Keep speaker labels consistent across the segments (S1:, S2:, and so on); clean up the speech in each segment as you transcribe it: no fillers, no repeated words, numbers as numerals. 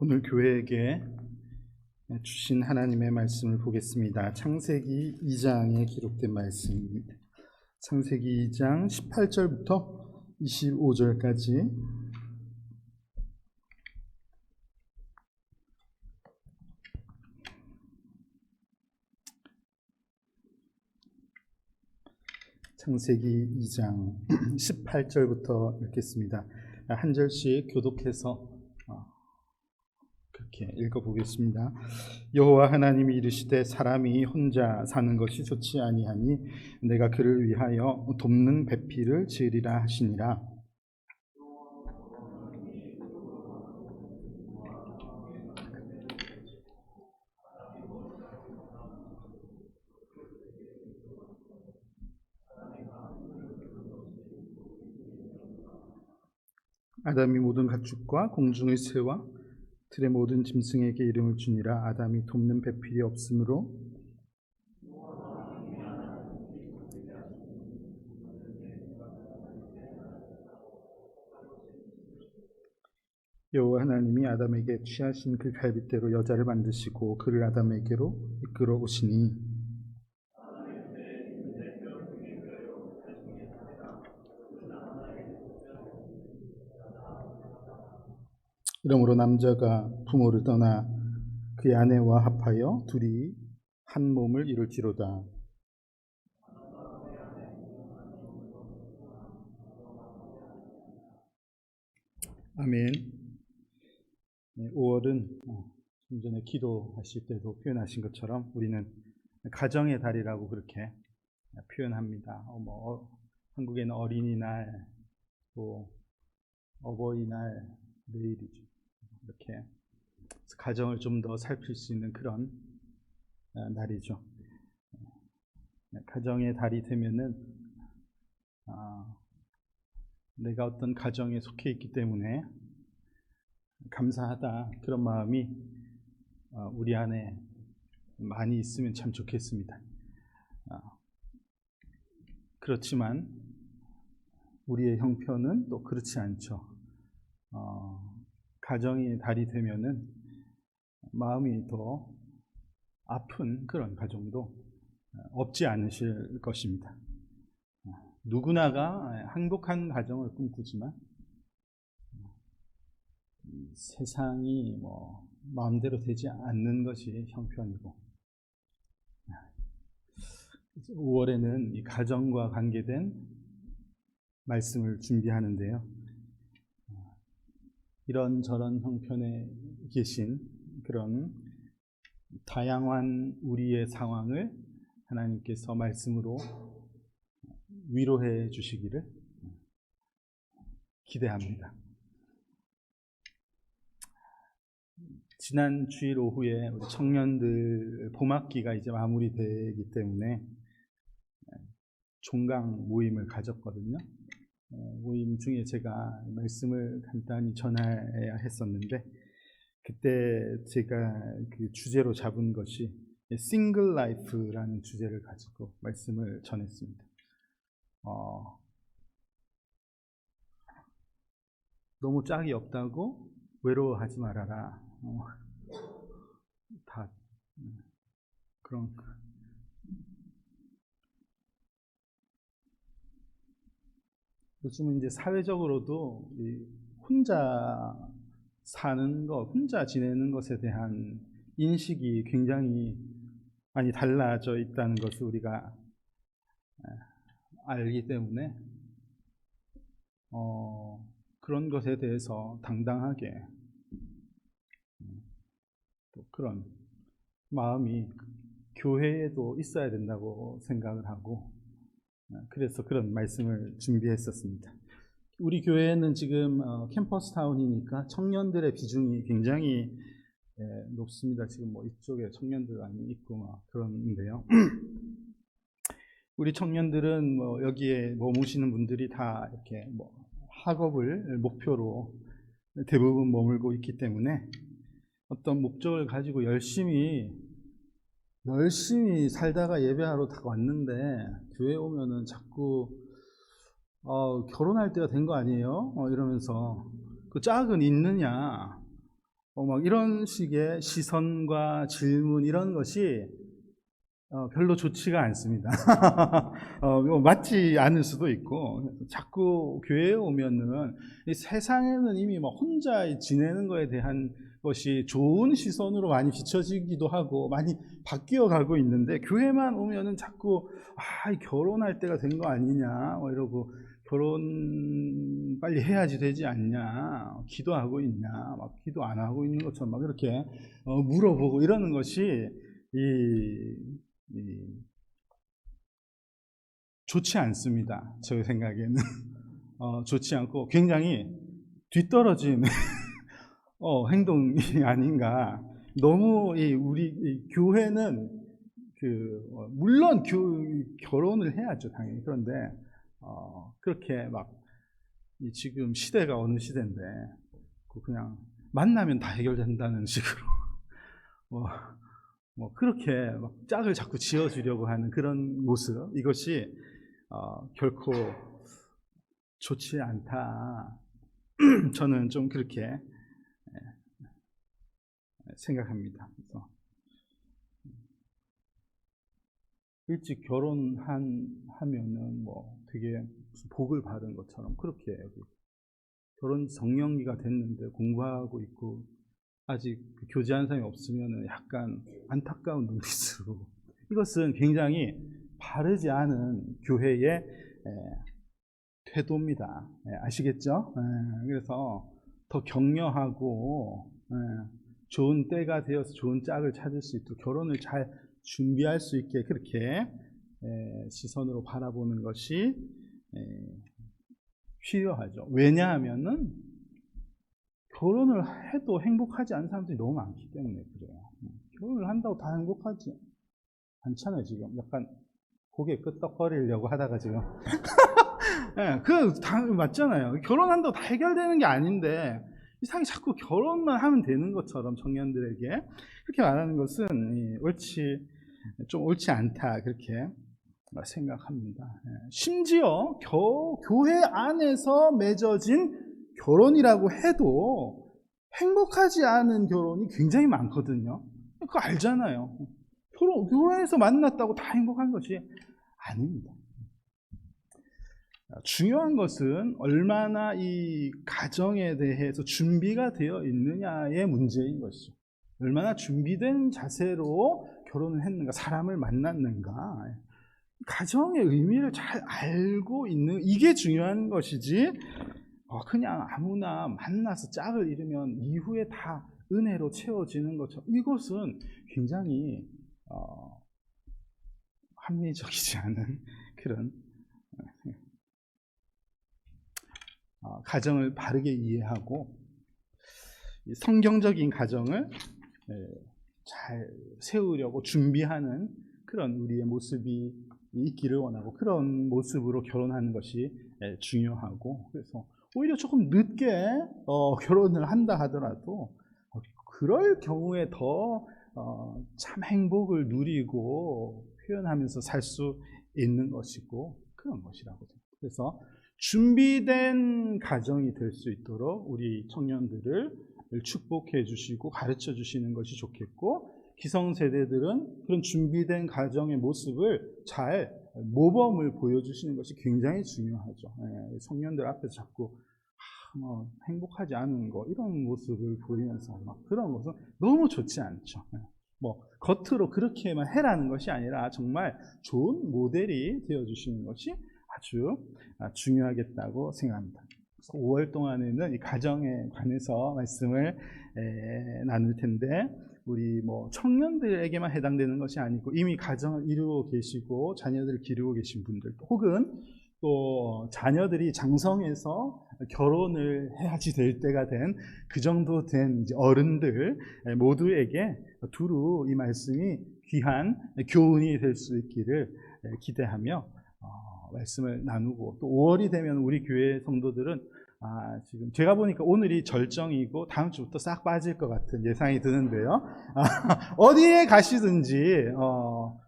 S1: 오늘 교회에게 주신 하나님의 말씀을 보겠습니다. 창세기 2장에 기록된 말씀입니다. 창세기 2장 18절부터 25절까지 창세기 2장 18절부터 읽겠습니다. 한 절씩 교독해서 그렇게 읽어보겠습니다. 여호와 하나님이 이르시되 사람이 혼자 사는 것이 좋지 아니하니 내가 그를 위하여 돕는 배필을 지으리라 하시니라. 아담이 모든 가축과 공중의 새와 들의 모든 짐승에게 이름을 주니라. 아담이 돕는 배필이 없으므로 여호와 하나님이 아담에게 취하신 그 갈빗대로 여자를 만드시고 그를 아담에게로 이끌어 오시니 이러므로 남자가 부모를 떠나 그의 아내와 합하여 둘이 한 몸을 이룰지로다. 아멘. 5월은 좀 전에 기도하실 때도 표현하신 것처럼 우리는 가정의 달이라고 그렇게 표현합니다. 한국에는 어린이날, 또 어버이날, 내일이죠. 이렇게 가정을 좀 더 살필 수 있는 그런 날이죠. 가정의 달이 되면은 내가 어떤 가정에 속해 있기 때문에 감사하다, 그런 마음이 우리 안에 많이 있으면 참 좋겠습니다. 그렇지만 우리의 형편은 또 그렇지 않죠. 가정이 달이 되면은 마음이 더 아픈 그런 가정도 없지 않으실 것입니다. 누구나가 행복한 가정을 꿈꾸지만 세상이 마음대로 되지 않는 것이 형편이고, 5월에는 이 가정과 관계된 말씀을 준비하는데요. 이런저런 형편에 계신 그런 다양한 우리의 상황을 하나님께서 말씀으로 위로해 주시기를 기대합니다. 지난 주일 오후에 우리 청년들 봄학기가 이제 마무리되기 때문에 종강 모임을 가졌거든요. 모임 중에 제가 말씀을 간단히 전해야 했었는데, 그때 제가 그 주제로 잡은 것이 싱글 라이프라는 주제를 가지고 말씀을 전했습니다. 너무 짝이 없다고 외로워하지 말아라. 다 그런. 요즘은 이제 사회적으로도 혼자 사는 것, 혼자 지내는 것에 대한 인식이 굉장히 많이 달라져 있다는 것을 우리가 알기 때문에 그런 것에 대해서 당당하게 또 그런 마음이 교회에도 있어야 된다고 생각을 하고, 그래서 그런 말씀을 준비했었습니다. 우리 교회는 지금 캠퍼스 타운이니까 청년들의 비중이 굉장히 높습니다. 지금 이쪽에 청년들 많이 있고 그런데요. 우리 청년들은 여기에 머무시는 분들이 다 이렇게 학업을 목표로 대부분 머물고 있기 때문에 어떤 목적을 가지고 열심히 살다가 예배하러 다 왔는데 교회 오면은 자꾸 결혼할 때가 된 거 아니에요? 이러면서 그 짝은 있느냐, 막 이런 식의 시선과 질문 이런 것이 별로 좋지가 않습니다. 맞지 않을 수도 있고, 자꾸 교회에 오면은 이 세상에는 이미 막 혼자 지내는 거에 대한 것이 좋은 시선으로 많이 비춰지기도 하고 많이 바뀌어 가고 있는데, 교회만 오면은 자꾸 결혼할 때가 된 거 아니냐 이러고, 결혼 빨리 해야지 되지 않냐, 기도하고 있냐, 막 기도 안 하고 있는 것처럼 막 이렇게 물어보고 이러는 것이 좋지 않습니다. 제 생각에는 좋지 않고 굉장히 뒤떨어진 행동이 아닌가. 너무 우리 교회는 물론 결혼을 해야죠, 당연히. 그런데 그렇게 막 지금 시대가 어느 시대인데 그냥 만나면 다 해결된다는 식으로 그렇게 막 짝을 자꾸 지어주려고 하는 그런 모습, 이것이 결코 좋지 않다. 저는 좀 그렇게 생각합니다. 그래서 일찍 결혼하면은 되게 무슨 복을 받은 것처럼 그렇게 결혼 정년기가 됐는데 공부하고 있고 아직 교제한 사람이 없으면 약간 안타까운 눈빛으로, 이것은 굉장히 바르지 않은 교회의 태도입니다. 아시겠죠? 그래서 더 격려하고 좋은 때가 되어서 좋은 짝을 찾을 수 있도록 결혼을 잘 준비할 수 있게 그렇게 시선으로 바라보는 것이 필요하죠. 왜냐하면은 결혼을 해도 행복하지 않은 사람들이 너무 많기 때문에 그래요. 결혼을 한다고 다 행복하지 않잖아요. 지금 약간 고개 끄덕거리려고 하다가 지금 맞잖아요. 결혼한다고 다 해결되는 게 아닌데 이상하게 자꾸 결혼만 하면 되는 것처럼 청년들에게 그렇게 말하는 것은 좀 옳지 않다, 그렇게 생각합니다. 심지어 교회 안에서 맺어진 결혼이라고 해도 행복하지 않은 결혼이 굉장히 많거든요. 그거 알잖아요. 교회에서 만났다고 다 행복한 것이 아닙니다. 중요한 것은 얼마나 이 가정에 대해서 준비가 되어 있느냐의 문제인 것이죠. 얼마나 준비된 자세로 결혼을 했는가, 사람을 만났는가, 가정의 의미를 잘 알고 있는, 이게 중요한 것이지, 그냥 아무나 만나서 짝을 이루면 이후에 다 은혜로 채워지는 것처럼, 이것은 굉장히 합리적이지 않은 그런 가정을 바르게 이해하고 성경적인 가정을 잘 세우려고 준비하는 그런 우리의 모습이 있기를 원하고, 그런 모습으로 결혼하는 것이 중요하고, 그래서 오히려 조금 늦게 결혼을 한다 하더라도 그럴 경우에 더 참 행복을 누리고 표현하면서 살 수 있는 것이고 그런 것이라고 생각합니다. 그래서 준비된 가정이 될 수 있도록 우리 청년들을 축복해 주시고 가르쳐 주시는 것이 좋겠고, 기성세대들은 그런 준비된 가정의 모습을 잘 모범을 보여주시는 것이 굉장히 중요하죠. 청년들 앞에서 자꾸 행복하지 않은 거 이런 모습을 보이면서 그런 것은 너무 좋지 않죠. 겉으로 그렇게만 해라는 것이 아니라 정말 좋은 모델이 되어주시는 것이 아주 중요하겠다고 생각합니다. 5월 동안에는 이 가정에 관해서 말씀을 나눌 텐데, 우리 청년들에게만 해당되는 것이 아니고 이미 가정을 이루고 계시고 자녀들을 기르고 계신 분들, 혹은 또 자녀들이 장성해서 결혼을 해야지 될 때가 된 그 정도 된 어른들 모두에게 두루 이 말씀이 귀한 교훈이 될 수 있기를 기대하며 말씀을 나누고, 또 5월이 되면 우리 교회 성도들은 지금 제가 보니까 오늘이 절정이고 다음 주부터 싹 빠질 것 같은 예상이 드는데요. 어디에 가시든지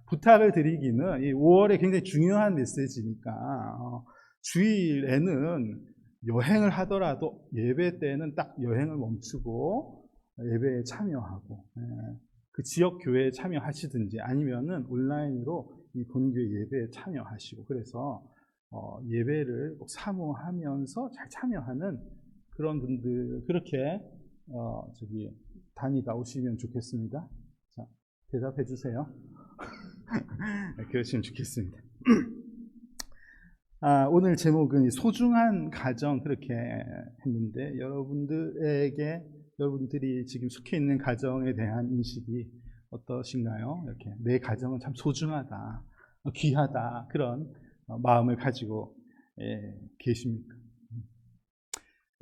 S1: 부탁을 드리기는, 이 5월에 굉장히 중요한 메시지니까 주일에는 여행을 하더라도 예배 때는 딱 여행을 멈추고 예배에 참여하고 그 지역 교회에 참여하시든지 아니면은 온라인으로 이 본교회 예배에 참여하시고 그래서 예배를 사모하면서 잘 참여하는 그런 분들 그렇게 다니다 오시면 좋겠습니다. 자, 대답해 주세요. 그러시면 좋겠습니다. 오늘 제목은 소중한 가정 그렇게 했는데 여러분들이 지금 속해 있는 가정에 대한 인식이 어떠신가요? 이렇게 내 가정은 참 소중하다, 귀하다 그런 마음을 가지고 계십니까?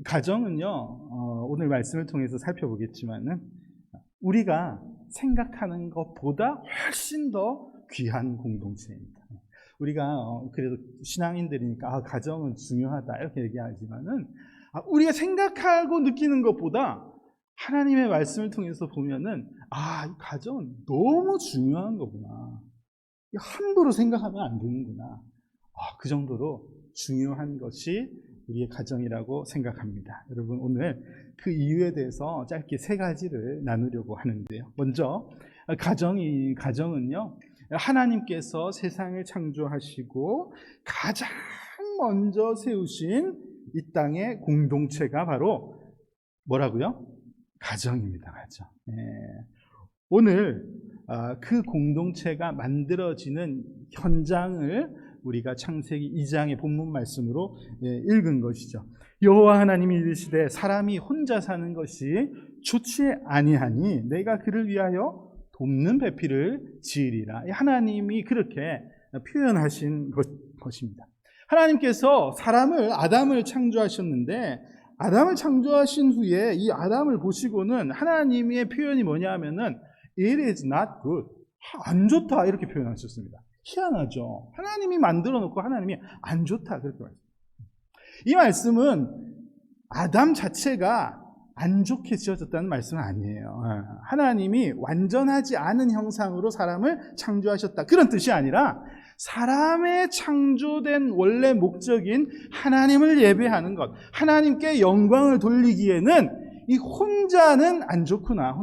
S1: 가정은요, 오늘 말씀을 통해서 살펴보겠지만은 우리가 생각하는 것보다 훨씬 더 귀한 공동체입니다. 우리가 그래도 신앙인들이니까 가정은 중요하다 이렇게 얘기하지만은 우리가 생각하고 느끼는 것보다 하나님의 말씀을 통해서 보면은 이 가정은 너무 중요한 거구나. 함부로 생각하면 안 되는구나. 그 정도로 중요한 것이 우리의 가정이라고 생각합니다. 여러분 오늘 그 이유에 대해서 짧게 3가지를 나누려고 하는데요. 먼저 가정은요 하나님께서 세상을 창조하시고 가장 먼저 세우신 이 땅의 공동체가 바로 뭐라고요? 가정입니다. 가정. 오늘 그 공동체가 만들어지는 현장을 우리가 창세기 2장의 본문 말씀으로 읽은 것이죠. 여호와 하나님이 이르시되 사람이 혼자 사는 것이 좋지 아니하니 내가 그를 위하여 돕는 배필을 지으리라. 하나님이 그렇게 표현하신 것입니다. 하나님께서 아담을 창조하셨는데 아담을 창조하신 후에 이 아담을 보시고는 하나님의 표현이 뭐냐 하면은 It is not good. 안 좋다 이렇게 표현하셨습니다. 희한하죠. 하나님이 만들어 놓고 하나님이 안 좋다 그렇게 말했습니다. 이 말씀은 아담 자체가 안 좋게 지어졌다는 말씀은 아니에요. 하나님이 완전하지 않은 형상으로 사람을 창조하셨다 그런 뜻이 아니라 사람의 창조된 원래 목적인 하나님을 예배하는 것, 하나님께 영광을 돌리기에는 이 혼자는 안 좋구나.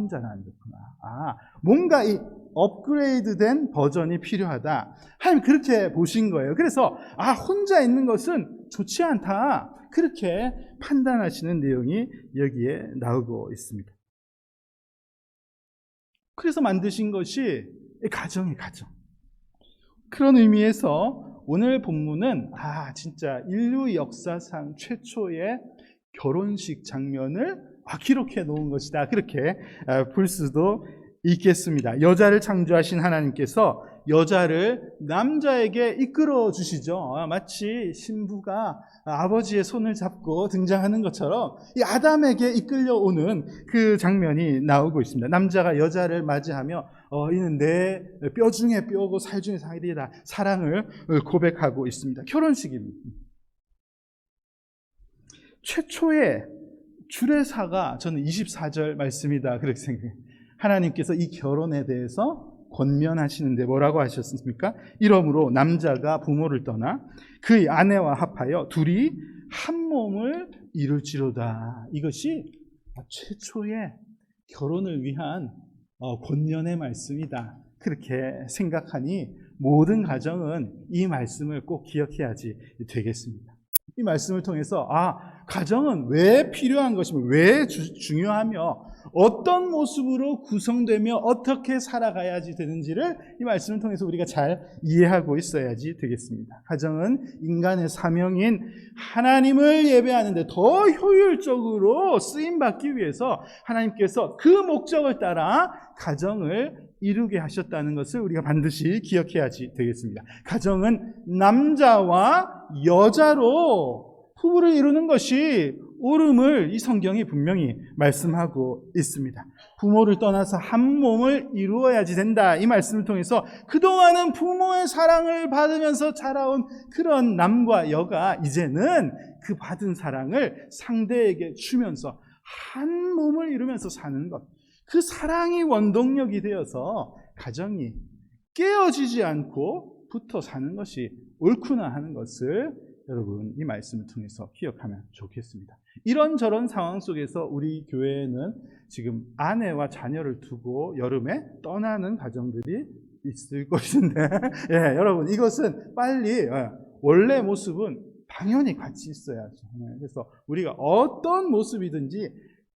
S1: 뭔가 이 업그레이드된 버전이 필요하다. 하나님 그렇게 보신 거예요. 그래서 혼자 있는 것은 좋지 않다. 그렇게 판단하시는 내용이 여기에 나오고 있습니다. 그래서 만드신 것이 가정이 가정. 그런 의미에서 오늘 본문은 진짜 인류 역사상 최초의 결혼식 장면을 기록해 놓은 것이다. 그렇게 볼 수도 있겠습니다. 여자를 창조하신 하나님께서 여자를 남자에게 이끌어 주시죠. 마치 신부가 아버지의 손을 잡고 등장하는 것처럼 이 아담에게 이끌려오는 그 장면이 나오고 있습니다. 남자가 여자를 맞이하며 이는 내 뼈 중에 뼈고 살 중에 살이다. 사랑을 고백하고 있습니다. 결혼식입니다. 최초의 주례사가 저는 24절 말씀이다 그렇게 생각해요. 하나님께서 이 결혼에 대해서 권면하시는데 뭐라고 하셨습니까? 이러므로 남자가 부모를 떠나 그의 아내와 합하여 둘이 한 몸을 이룰지로다. 이것이 최초의 결혼을 위한 권면의 말씀이다. 그렇게 생각하니 모든 가정은 이 말씀을 꼭 기억해야지 되겠습니다. 이 말씀을 통해서 가정은 왜 필요한 것이며 왜 중요하며 어떤 모습으로 구성되며 어떻게 살아가야지 되는지를 이 말씀을 통해서 우리가 잘 이해하고 있어야지 되겠습니다. 가정은 인간의 사명인 하나님을 예배하는데 더 효율적으로 쓰임받기 위해서 하나님께서 그 목적을 따라 가정을 이루게 하셨다는 것을 우리가 반드시 기억해야지 되겠습니다. 가정은 남자와 여자로 부부를 이루는 것이 옳음을 이 성경이 분명히 말씀하고 있습니다. 부모를 떠나서 한 몸을 이루어야지 된다. 이 말씀을 통해서 그동안은 부모의 사랑을 받으면서 자라온 그런 남과 여가 이제는 그 받은 사랑을 상대에게 주면서 한 몸을 이루면서 사는 것. 그 사랑이 원동력이 되어서 가정이 깨어지지 않고 붙어 사는 것이 옳구나 하는 것을 여러분 이 말씀을 통해서 기억하면 좋겠습니다. 이런저런 상황 속에서 우리 교회에는 지금 아내와 자녀를 두고 여름에 떠나는 가정들이 있을 것인데 예, 여러분 이것은 빨리 원래 모습은 당연히 같이 있어야죠. 그래서 우리가 어떤 모습이든지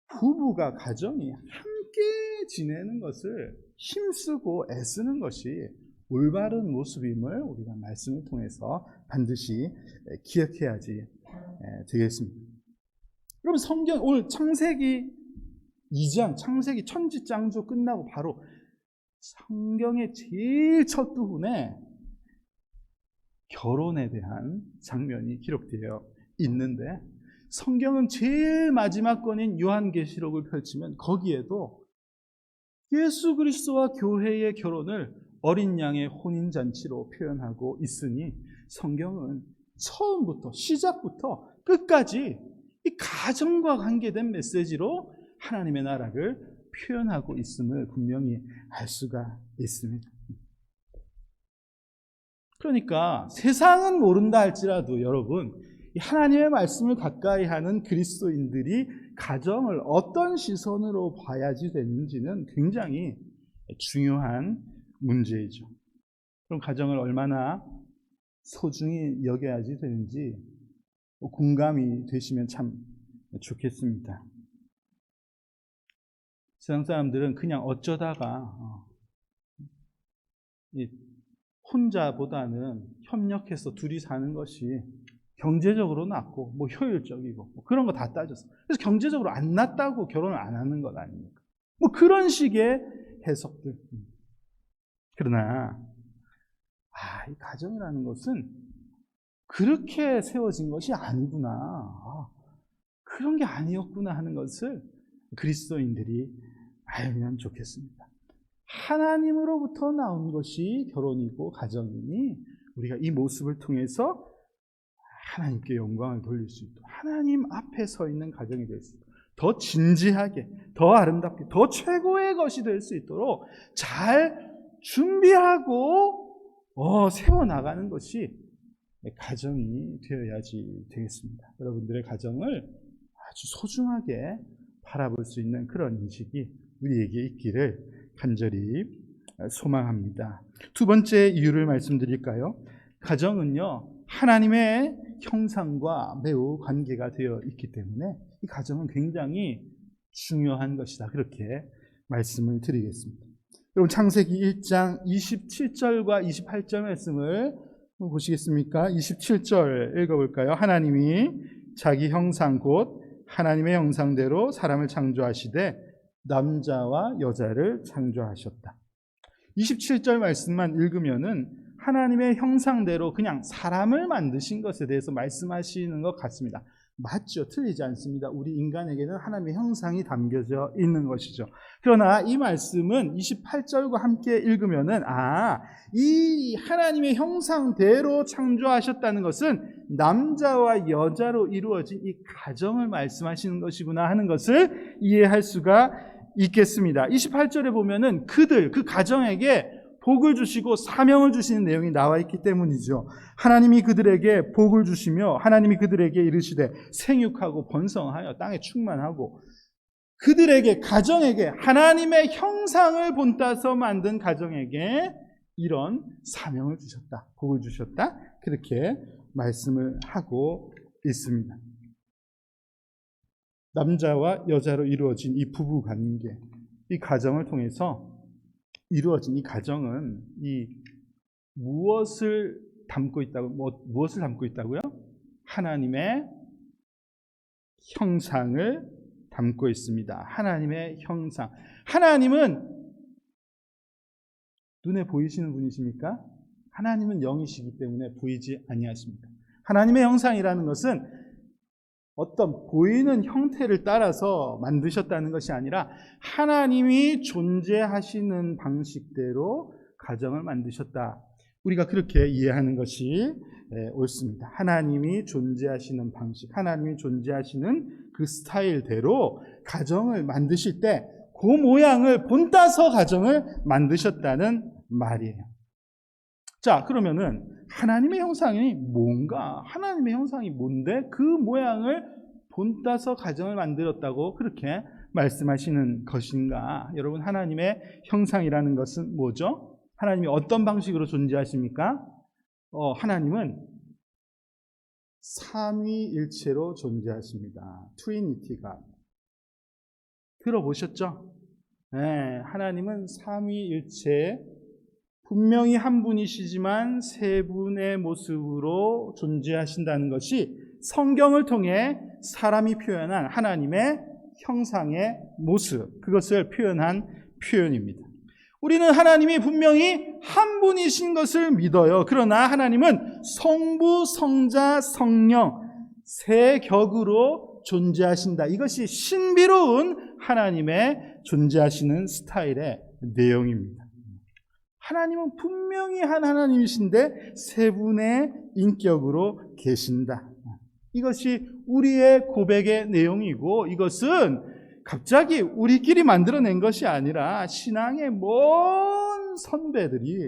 S1: 부부가 가정이 함께 지내는 것을 힘쓰고 애쓰는 것이 올바른 모습임을 우리가 말씀을 통해서 반드시 기억해야지 되겠습니다. 그럼 성경 오늘 창세기 2장 창세기 천지창조 끝나고 바로 성경의 제일 첫 부분에 결혼에 대한 장면이 기록되어 있는데 성경은 제일 마지막 권인 요한계시록을 펼치면 거기에도 예수 그리스도와 교회의 결혼을 어린 양의 혼인잔치로 표현하고 있으니 성경은 처음부터 시작부터 끝까지 이 가정과 관계된 메시지로 하나님의 나라를 표현하고 있음을 분명히 알 수가 있습니다. 그러니까 세상은 모른다 할지라도 여러분 하나님의 말씀을 가까이 하는 그리스도인들이 가정을 어떤 시선으로 봐야지 되는지는 굉장히 중요한 문제이죠. 그럼 가정을 얼마나 소중히 여겨야지 되는지 공감이 되시면 참 좋겠습니다. 세상 사람들은 그냥 어쩌다가 혼자보다는 협력해서 둘이 사는 것이 경제적으로 낫고 효율적이고 그런 거 다 따졌어. 그래서 경제적으로 안 낫다고 결혼을 안 하는 것 아닙니까? 그런 식의 해석들. 그러나 이 가정이라는 것은 그렇게 세워진 것이 아니구나. 그런 게 아니었구나 하는 것을 그리스도인들이 알면 좋겠습니다. 하나님으로부터 나온 것이 결혼이고 가정이니 우리가 이 모습을 통해서 하나님께 영광을 돌릴 수 있도록 하나님 앞에 서 있는 가정이 될 수 있도록 더 진지하게, 더 아름답게, 더 최고의 것이 될 수 있도록 잘 준비하고 세워나가는 것이 가정이 되어야지 되겠습니다. 여러분들의 가정을 아주 소중하게 바라볼 수 있는 그런 인식이 우리에게 있기를 간절히 소망합니다. 두 번째 이유를 말씀드릴까요? 가정은요 하나님의 형상과 매우 관계가 되어 있기 때문에 이 가정은 굉장히 중요한 것이다. 그렇게 말씀을 드리겠습니다. 여러분 창세기 1장 27절과 28절 말씀을 보시겠습니까? 27절 읽어볼까요? 하나님이 자기 형상 곧 하나님의 형상대로 사람을 창조하시되 남자와 여자를 창조하셨다. 27절 말씀만 읽으면은 하나님의 형상대로 그냥 사람을 만드신 것에 대해서 말씀하시는 것 같습니다. 맞죠? 틀리지 않습니다. 우리 인간에게는 하나님의 형상이 담겨져 있는 것이죠. 그러나 이 말씀은 28절과 함께 읽으면은 이 하나님의 형상대로 창조하셨다는 것은 남자와 여자로 이루어진 이 가정을 말씀하시는 것이구나 하는 것을 이해할 수가 있겠습니다. 28절에 보면은 그 가정에게 복을 주시고 사명을 주시는 내용이 나와 있기 때문이죠. 하나님이 그들에게 복을 주시며 하나님이 그들에게 이르시되 생육하고 번성하여 땅에 충만하고 그들에게 가정에게 하나님의 형상을 본따서 만든 가정에게 이런 사명을 주셨다. 복을 주셨다. 그렇게 말씀을 하고 있습니다. 남자와 여자로 이루어진 이 부부 관계, 이 가정을 통해서 이루어진 이 가정은 무엇을 담고 있다고요? 하나님의 형상을 담고 있습니다. 하나님의 형상. 하나님은 눈에 보이시는 분이십니까? 하나님은 영이시기 때문에 보이지 아니하십니다. 하나님의 형상이라는 것은 어떤 보이는 형태를 따라서 만드셨다는 것이 아니라 하나님이 존재하시는 방식대로 가정을 만드셨다. 우리가 그렇게 이해하는 것이 옳습니다. 하나님이 존재하시는 방식, 하나님이 존재하시는 그 스타일대로 가정을 만드실 때 그 모양을 본따서 가정을 만드셨다는 말이에요. 자, 그러면은 하나님의 형상이 뭔가, 하나님의 형상이 뭔데 그 모양을 본따서 가정을 만들었다고 그렇게 말씀하시는 것인가? 여러분, 하나님의 형상이라는 것은 뭐죠? 하나님이 어떤 방식으로 존재하십니까? 하나님은 삼위일체로 존재하십니다. 트리니티가. 들어보셨죠? 네, 하나님은 삼위일체, 분명히 한 분이시지만 세 분의 모습으로 존재하신다는 것이 성경을 통해 사람이 표현한 하나님의 형상의 모습, 그것을 표현한 표현입니다. 우리는 하나님이 분명히 한 분이신 것을 믿어요. 그러나 하나님은 성부, 성자, 성령 세 격으로 존재하신다. 이것이 신비로운 하나님의 존재하시는 스타일의 내용입니다. 하나님은 분명히 한 하나님이신데 세 분의 인격으로 계신다. 이것이 우리의 고백의 내용이고, 이것은 갑자기 우리끼리 만들어낸 것이 아니라 신앙의 먼 선배들이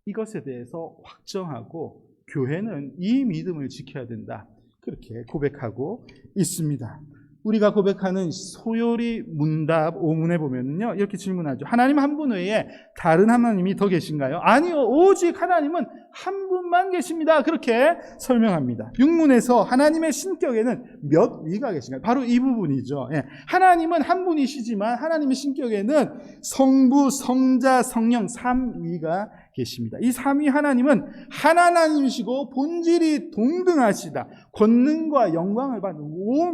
S1: 이것에 대해서 확정하고 교회는 이 믿음을 지켜야 된다, 그렇게 고백하고 있습니다. 우리가 고백하는 소요리 문답 5문에 보면요, 이렇게 질문하죠. 하나님 한 분 외에 다른 하나님이 더 계신가요? 아니요, 오직 하나님은 한 분만 계십니다. 그렇게 설명합니다. 6문에서 하나님의 신격에는 몇 위가 계신가요? 바로 이 부분이죠. 하나님은 한 분이시지만 하나님의 신격에는 성부, 성자, 성령 3위가 계십니다. 이 3위 하나님은 하나님이시고 본질이 동등하시다. 권능과 영광을 받는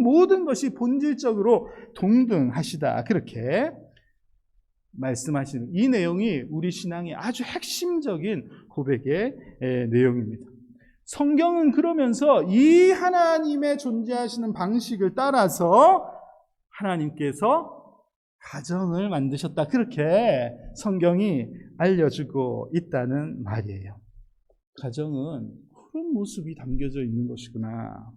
S1: 모든 것이 본질적으로 동등하시다. 그렇게 말씀하시는 이 내용이 우리 신앙의 아주 핵심적인 고백의 내용입니다. 성경은 그러면서 이 하나님의 존재하시는 방식을 따라서 하나님께서 가정을 만드셨다, 그렇게 성경이 알려주고 있다는 말이에요. 가정은 그런 모습이 담겨져 있는 것이구나.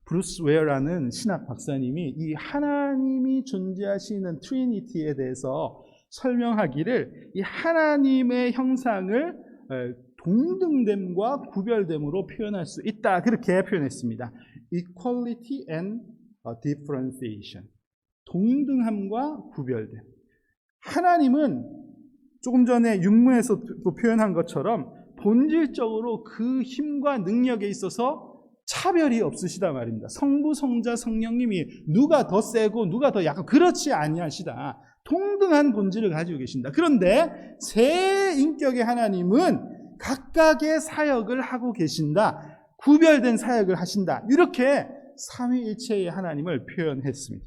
S1: 브루스 웨어라는 신학 박사님이 이 하나님이 존재하시는 트리니티에 대해서 설명하기를 이 하나님의 형상을 동등됨과 구별됨으로 표현할 수 있다, 그렇게 표현했습니다. Equality and differentiation. 동등함과 구별됨. 하나님은 조금 전에 육문에서 표현한 것처럼 본질적으로 그 힘과 능력에 있어서 차별이 없으시다 말입니다. 성부, 성자, 성령님이 누가 더 세고 누가 더 약하고 그렇지 아니하시다. 동등한 본질을 가지고 계신다. 그런데 세 인격의 하나님은 각각의 사역을 하고 계신다. 구별된 사역을 하신다. 이렇게 삼위일체의 하나님을 표현했습니다.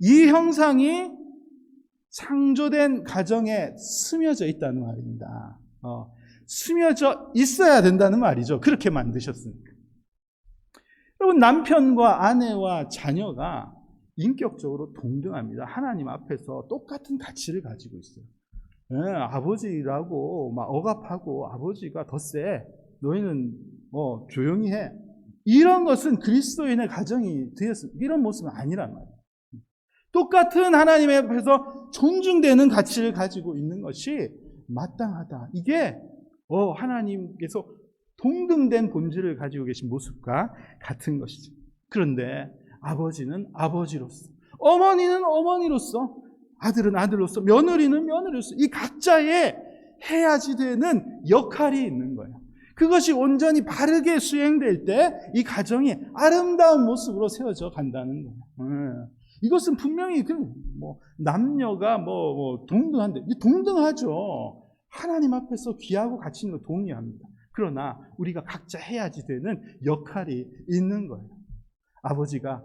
S1: 이 형상이 창조된 가정에 스며져 있다는 말입니다. 스며져 있어야 된다는 말이죠. 그렇게 만드셨으니까. 여러분, 남편과 아내와 자녀가 인격적으로 동등합니다. 하나님 앞에서 똑같은 가치를 가지고 있어요. 아버지라고 막 억압하고 아버지가 더 세, 너희는 조용히 해, 이런 것은 그리스도인의 가정이 되었습니다. 이런 모습은 아니란 말이에요. 똑같은 하나님 앞에서 존중되는 가치를 가지고 있는 것이 마땅하다. 이게 하나님께서 동등된 본질을 가지고 계신 모습과 같은 것이죠. 그런데 아버지는 아버지로서, 어머니는 어머니로서, 아들은 아들로서, 며느리는 며느리로서 이 각자의 해야지 되는 역할이 있는 거예요. 그것이 온전히 바르게 수행될 때 이 가정이 아름다운 모습으로 세워져 간다는 거예요. 이것은 분명히 남녀가 동등한데, 동등하죠. 하나님 앞에서 귀하고 가치 있는 거 동의합니다. 그러나 우리가 각자 해야지 되는 역할이 있는 거예요. 아버지가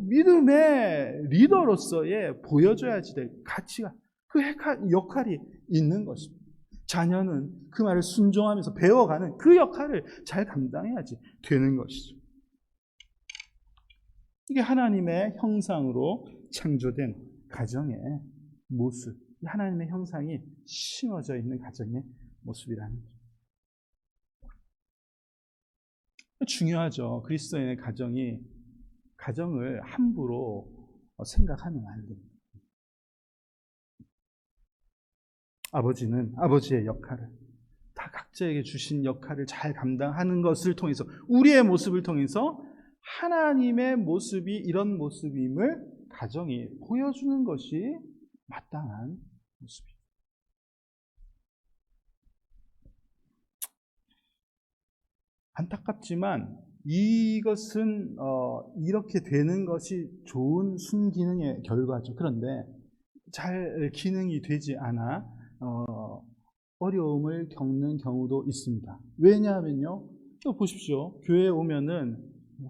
S1: 믿음의 리더로서의 보여줘야지 될 가치가, 그 역할이 있는 것입니다. 자녀는 그 말을 순종하면서 배워가는 그 역할을 잘 감당해야지 되는 것이죠. 이게 하나님의 형상으로 창조된 가정의 모습, 하나님의 형상이 심어져 있는 가정의 모습이라는 거죠. 중요하죠. 그리스도인의 가정을 함부로 생각하면 안 됩니다. 아버지는 아버지의 역할을, 다 각자에게 주신 역할을 잘 감당하는 것을 통해서, 우리의 모습을 통해서 하나님의 모습이 이런 모습임을 가정이 보여주는 것이 마땅한 모습입니다. 안타깝지만 이것은 이렇게 되는 것이 좋은 순기능의 결과죠. 그런데 잘 기능이 되지 않아 어려움을 겪는 경우도 있습니다. 왜냐하면요, 또 보십시오. 교회에 오면은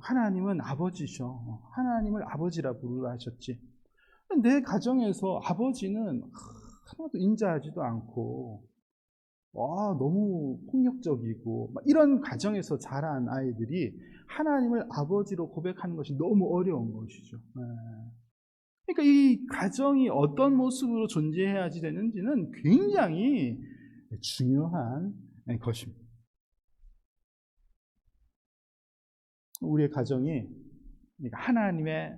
S1: 하나님은 아버지셔, 하나님을 아버지라 부르라 하셨지. 내 가정에서 아버지는 하나도 인자하지도 않고 너무 폭력적이고 이런 가정에서 자란 아이들이 하나님을 아버지로 고백하는 것이 너무 어려운 것이죠. 그러니까 이 가정이 어떤 모습으로 존재해야지 되는지는 굉장히 중요한 것입니다. 우리의 가정이 하나님의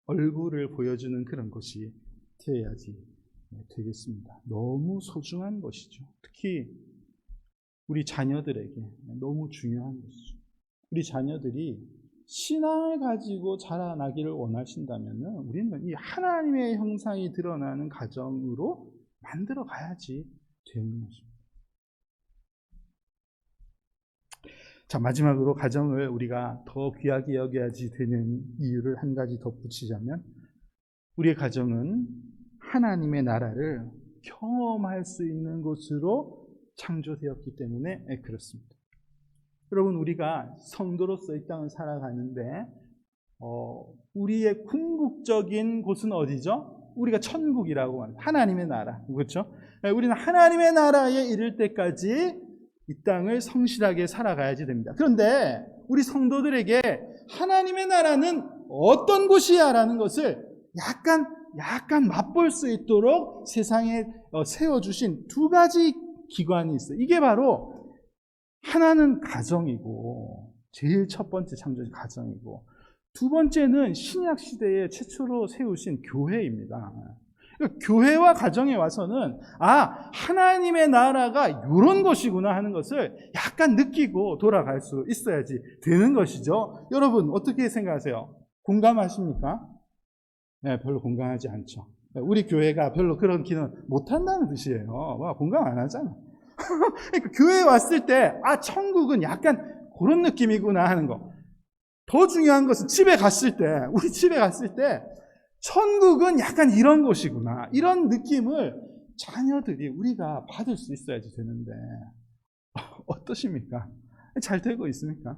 S1: 얼굴을 보여주는 그런 것이 되어야지 되겠습니다. 너무 소중한 것이죠. 특히 우리 자녀들에게 너무 중요한 것이죠. 우리 자녀들이 신앙을 가지고 자라나기를 원하신다면 우리는 이 하나님의 형상이 드러나는 가정으로 만들어 가야지 되는 것입니다. 자, 마지막으로 가정을 우리가 더 귀하게 여겨야지 되는 이유를 한 가지 덧붙이자면, 우리의 가정은 하나님의 나라를 경험할 수 있는 곳으로 창조되었기 때문에 그렇습니다. 여러분, 우리가 성도로서 이 땅을 살아가는데 우리의 궁극적인 곳은 어디죠? 우리가 천국이라고 합니다. 하나님의 나라, 그렇죠? 우리는 하나님의 나라에 이를 때까지 이 땅을 성실하게 살아가야지 됩니다. 그런데 우리 성도들에게 하나님의 나라는 어떤 곳이야 라는 것을 약간 맛볼 수 있도록 세상에 세워주신 두 가지 기관이 있어요. 이게 바로, 하나는 가정이고, 제일 첫 번째 창조는 가정이고, 두 번째는 신약 시대에 최초로 세우신 교회입니다. 교회와 가정에 와서는 하나님의 나라가 이런 것이구나 하는 것을 약간 느끼고 돌아갈 수 있어야지 되는 것이죠. 여러분, 어떻게 생각하세요? 공감하십니까? 네, 별로 공감하지 않죠. 우리 교회가 별로 그런 기능 못한다는 뜻이에요. 공감 안 하잖아. 그러니까 교회에 왔을 때 천국은 약간 그런 느낌이구나 하는 거. 더 중요한 것은 우리 집에 갔을 때 천국은 약간 이런 곳이구나, 이런 느낌을 자녀들이, 우리가 받을 수 있어야지 되는데 어떠십니까? 잘 되고 있습니까?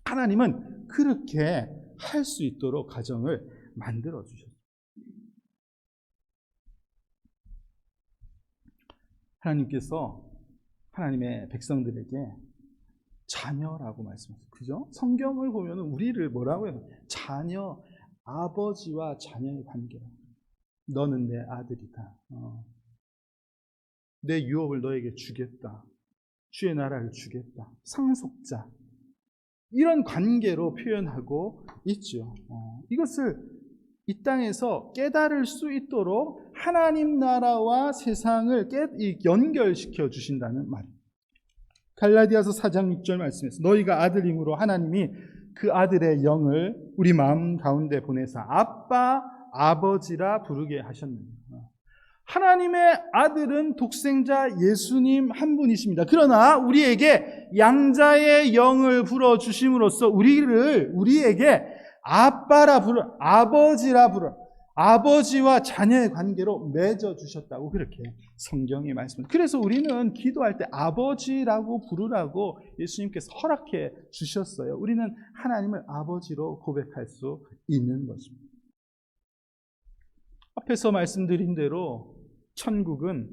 S1: 하나님은 그렇게 할 수 있도록 가정을 만들어 주셨어요. 하나님께서 하나님의 백성들에게 자녀라고 말씀하셨어요. 그죠? 성경을 보면 우리를 뭐라고 해요? 자녀, 아버지와 자녀의 관계. 너는 내 아들이다. 내 유업을 너에게 주겠다. 주의 나라를 주겠다. 상속자. 이런 관계로 표현하고 있죠. 이것을 이 땅에서 깨달을 수 있도록 하나님 나라와 세상을 연결시켜 주신다는 말입니다. 갈라디아서 4장 6절 말씀에서 너희가 아들임으로 하나님이 그 아들의 영을 우리 마음 가운데 보내사 아빠, 아버지라 부르게 하셨느니라. 하나님의 아들은 독생자 예수님 한 분이십니다. 그러나 우리에게 양자의 영을 불어주심으로써 우리에게 아빠라 부르, 아버지라 부르, 아버지와 자녀의 관계로 맺어주셨다고 그렇게 성경이 말씀합니다. 그래서 우리는 기도할 때 아버지라고 부르라고 예수님께서 허락해 주셨어요. 우리는 하나님을 아버지로 고백할 수 있는 것입니다. 앞에서 말씀드린 대로 천국은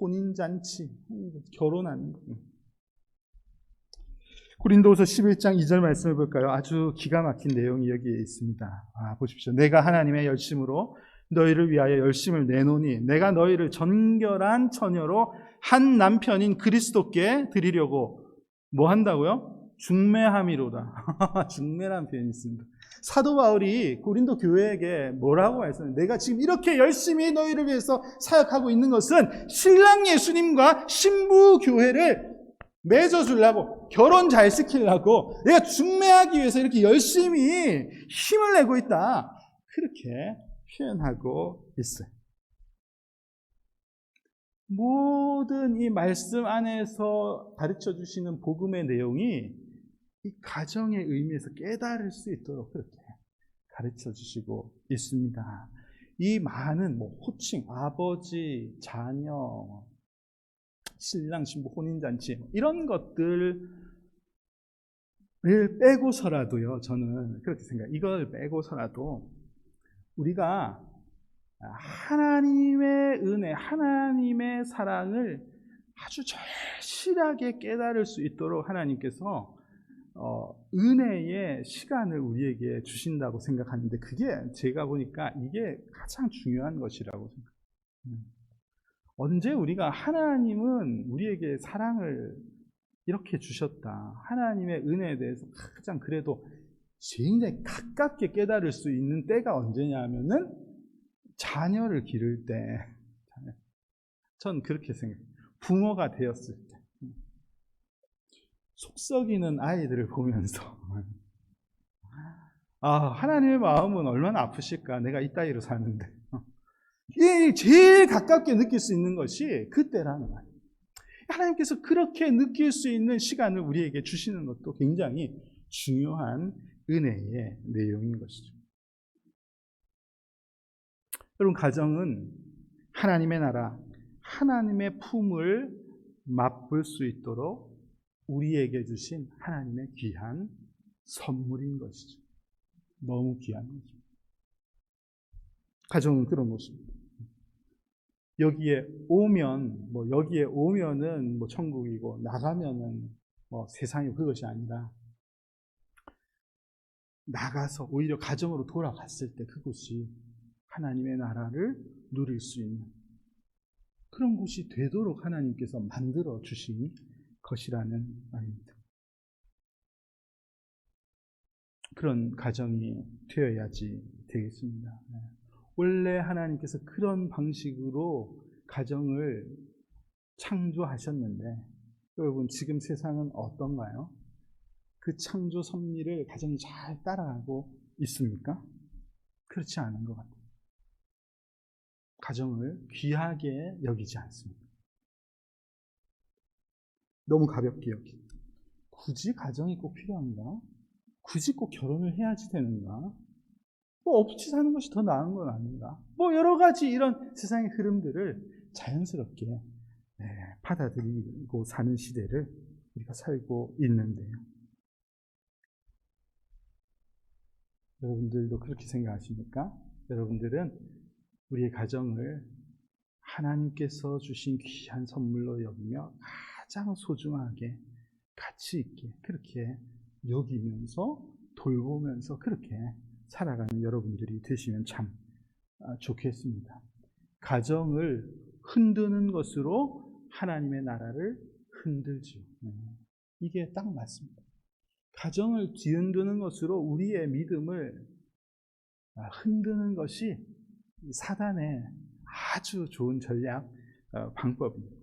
S1: 혼인잔치, 결혼하는 겁니다. 고린도후서 11장 2절 말씀을 볼까요? 아주 기가 막힌 내용이 여기에 있습니다. 보십시오. 내가 하나님의 열심으로 너희를 위하여 열심을 내노니 내가 너희를 정결한 처녀로 한 남편인 그리스도께 드리려고 뭐 한다고요? 중매함이로다. 중매라는 표현이 있습니다. 사도 바울이 고린도 교회에게 뭐라고 말했어요? 내가 지금 이렇게 열심히 너희를 위해서 사역하고 있는 것은 신랑 예수님과 신부 교회를 맺어주려고, 결혼 잘 시키려고 내가 중매하기 위해서 이렇게 열심히 힘을 내고 있다. 그렇게 표현하고 있어요. 모든 이 말씀 안에서 가르쳐 주시는 복음의 내용이 이 가정의 의미에서 깨달을 수 있도록 그렇게 가르쳐 주시고 있습니다. 이 많은 호칭, 아버지, 자녀, 신랑, 신부, 혼인잔치 이런 것들을 빼고서라도요, 저는 그렇게 생각해요. 이걸 빼고서라도 우리가 하나님의 은혜, 하나님의 사랑을 아주 절실하게 깨달을 수 있도록 하나님께서 은혜의 시간을 우리에게 주신다고 생각하는데, 그게 제가 보니까 이게 가장 중요한 것이라고 생각해요. 언제 우리가 하나님은 우리에게 사랑을 이렇게 주셨다, 하나님의 은혜에 대해서 가장 그래도 굉장히 가깝게 깨달을 수 있는 때가 언제냐 하면은 자녀를 기를 때. 전 그렇게 생각해요. 부모가 되었을 때, 속 썩이는 아이들을 보면서 하나님의 마음은 얼마나 아프실까, 내가 이따위로 사는데. 이게 제일 가깝게 느낄 수 있는 것이 그때라는 거예요. 하나님께서 그렇게 느낄 수 있는 시간을 우리에게 주시는 것도 굉장히 중요한 은혜의 내용인 것이죠. 여러분, 가정은 하나님의 나라, 하나님의 품을 맛볼 수 있도록 우리에게 주신 하나님의 귀한 선물인 것이죠. 너무 귀한 거죠. 가정은 그런 것입니다. 여기에 오면은 천국이고, 나가면은 세상이 그것이 아니라, 나가서 오히려 가정으로 돌아갔을 때 그곳이 하나님의 나라를 누릴 수 있는 그런 곳이 되도록 하나님께서 만들어 주신 것이라는 말입니다. 그런 가정이 되어야지 되겠습니다. 원래 하나님께서 그런 방식으로 가정을 창조하셨는데, 여러분, 지금 세상은 어떤가요? 그 창조 섭리를 가정이 잘 따라가고 있습니까? 그렇지 않은 것 같아요. 가정을 귀하게 여기지 않습니다. 너무 가볍게 여기고, 굳이 가정이 꼭 필요한가? 굳이 꼭 결혼을 해야지 되는가? 없이 사는 것이 더 나은 건 아닌가? 여러 가지 이런 세상의 흐름들을 자연스럽게 받아들이고 사는 시대를 우리가 살고 있는데요. 여러분들도 그렇게 생각하십니까? 여러분들은 우리의 가정을 하나님께서 주신 귀한 선물로 여기며 가장 소중하게, 가치 있게 그렇게 여기면서 돌보면서 그렇게 살아가는 여러분들이 되시면 참 좋겠습니다. 가정을 흔드는 것으로 하나님의 나라를 흔들지요. 이게 딱 맞습니다. 가정을 뒤흔드는 것으로 우리의 믿음을 흔드는 것이 사단의 아주 좋은 전략, 방법입니다.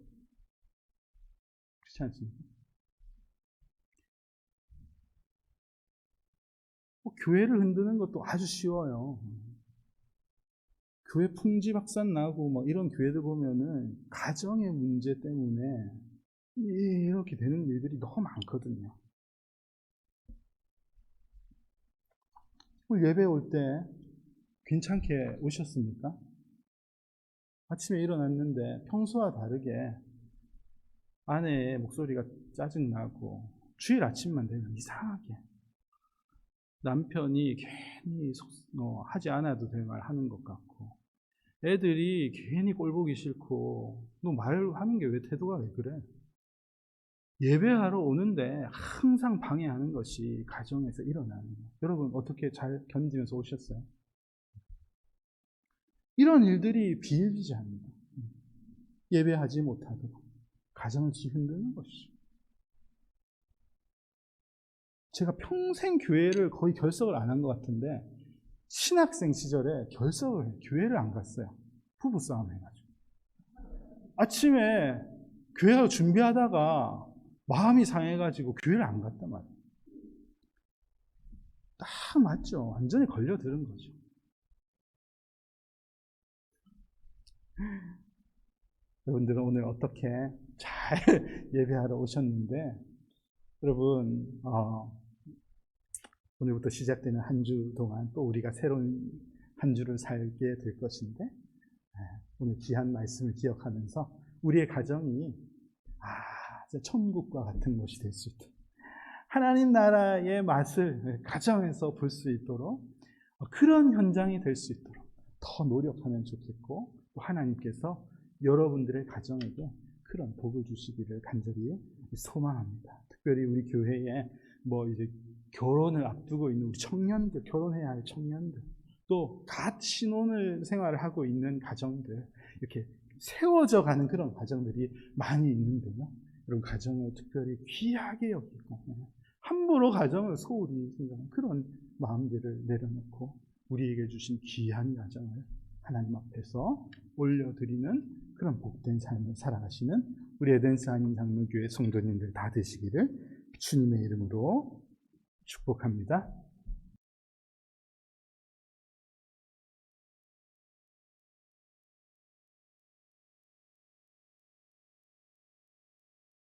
S1: 그렇지 않습니까? 교회를 흔드는 것도 아주 쉬워요. 교회 풍지박산 나고 이런 교회들 보면은 가정의 문제 때문에 이렇게 되는 일들이 너무 많거든요. 예배 올 때 괜찮게 오셨습니까? 아침에 일어났는데 평소와 다르게 아내의 목소리가 짜증나고, 주일 아침만 되면 이상하게 남편이 괜히 하지 않아도 될 말 하는 것 같고, 애들이 괜히 꼴보기 싫고, 너 말하는 게 왜 태도가 왜 그래? 예배하러 오는데 항상 방해하는 것이 가정에서 일어나는 거예요. 여러분, 어떻게 잘 견디면서 오셨어요? 이런 일들이 비일비재합니다. 예배하지 못하도록 가정을 뒤흔드는 것이죠. 제가 평생 교회를 거의 결석을 안 한 것 같은데 신학생 시절에 결석을 해요. 교회를 안 갔어요. 부부싸움 해가지고. 아침에 교회 준비하다가 마음이 상해가지고 교회를 안 갔단 말이에요. 딱 맞죠. 완전히 걸려들은 거죠. 여러분들은 오늘 어떻게 잘 예배하러 오셨는데, 여러분 오늘부터 시작되는 한 주 동안 또 우리가 새로운 한 주를 살게 될 것인데, 오늘 귀한 말씀을 기억하면서 우리의 가정이 천국과 같은 곳이 될 수 있도록, 하나님 나라의 맛을 가정에서 볼 수 있도록, 그런 현장이 될 수 있도록 더 노력하면 좋겠고, 또 하나님께서 여러분들의 가정에게 그런 복을 주시기를 간절히 소망합니다. 특별히 우리 교회에 이제 결혼을 앞두고 있는 우리 청년들, 결혼해야 할 청년들, 또 갓 신혼을 생활을 하고 있는 가정들, 이렇게 세워져 가는 그런 가정들이 많이 있는데요. 이런 가정을 특별히 귀하게 여기고, 함부로 가정을 소홀히 생각하는 그런 마음들을 내려놓고 우리에게 주신 귀한 가정을 하나님 앞에서 올려드리는 그런 복된 삶을 살아가시는 우리 에덴스 한인장로교회 성도님들 다 되시기를 주님의 이름으로 축복합니다.